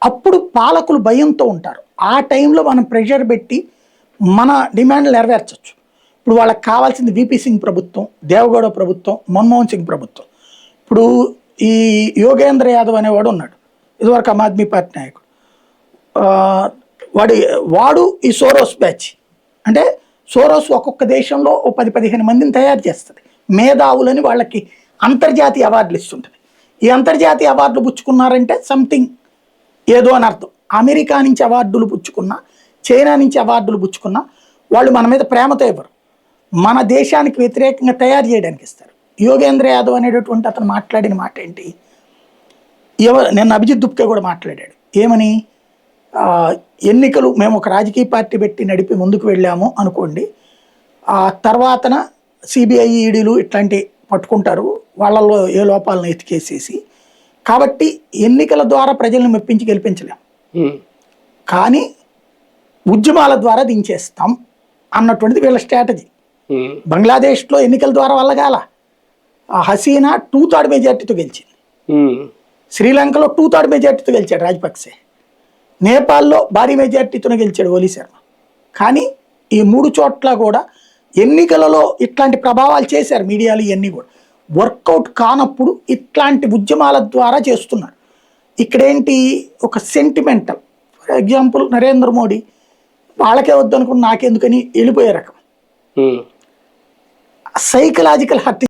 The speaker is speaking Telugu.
అప్పుడు పాలకులు భయంతో ఉంటారు. ఆ టైంలో మనం ప్రెషర్ పెట్టి మన డిమాండ్లు నెరవేర్చవచ్చు. ఇప్పుడు వాళ్ళకి కావాల్సింది వీపీ సింగ్ ప్రభుత్వం, దేవగౌడ ప్రభుత్వం, మన్మోహన్ సింగ్ ప్రభుత్వం. ఇప్పుడు ఈ యోగేంద్ర యాదవ్ అనేవాడు ఉన్నాడు, ఇదివరకు ఆమ్ ఆద్మీ పార్టీ నాయకుడు. వాడు ఈ సోరోస్ బ్యాచ్. అంటే సోరోస్ ఒక్కొక్క దేశంలో ఓ 10-15 మందిని తయారు చేస్తుంది. మేధావులని వాళ్ళకి అంతర్జాతీయ అవార్డులు ఇస్తుంటుంది. ఈ అంతర్జాతీయ అవార్డులు పుచ్చుకున్నారంటే సంథింగ్ ఏదో అని అర్థం. అమెరికా నుంచి అవార్డులు పుచ్చుకున్నా, చైనా నుంచి అవార్డులు పుచ్చుకున్నా వాళ్ళు మన మీద ప్రేమతో ఇవ్వరు, మన దేశానికి వ్యతిరేకంగా తయారు చేయడానికి ఇస్తారు. యోగేంద్ర యాదవ్ అనేటటువంటి అతను మాట్లాడిన మాట ఏంటి? నిన్న అభిజిత్ దుప్కే కూడా మాట్లాడాడు. ఏమని? ఎన్నికలు మేము ఒక రాజకీయ పార్టీ పెట్టి నడిపి ముందుకు వెళ్ళాము అనుకోండి, ఆ తర్వాతన సిబిఐ ఈడీలు ఇట్లాంటి పట్టుకుంటారు, వాళ్ళలో ఏ లోపాలను ఎతికేసేసి. కాబట్టి ఎన్నికల ద్వారా ప్రజలను మెప్పించి గెలిపించలేము, కానీ ఉద్యమాల ద్వారా దించేస్తాం అన్నటువంటిది వీళ్ళ స్ట్రాటజీ. బంగ్లాదేశ్లో ఎన్నికల ద్వారా వల్ల కాల, హసీనా 2/3 మెజార్టీతో గెలిచింది. శ్రీలంకలో 2/3 మెజార్టీతో గెలిచాడు రాజపక్సే. నేపాల్లో భారీ మెజార్టీతోనే గెలిచాడు ఓలీ శర్మ. కానీ ఈ 3 చోట్ల కూడా ఎన్నికలలో ఇట్లాంటి ప్రభావాలు చేశారు మీడియాలు, ఇవన్నీ కూడా వర్కౌట్ కానప్పుడు ఇట్లాంటి ఉద్యమాల ద్వారా చేస్తున్నారు. ఇక్కడేంటి, ఒక sentimental. For example Narendra Modi వాళ్ళకే వద్దనుకుని నాకెందుకని వెళ్ళిపోయే రకం, సైకలాజికల్ హర్ట్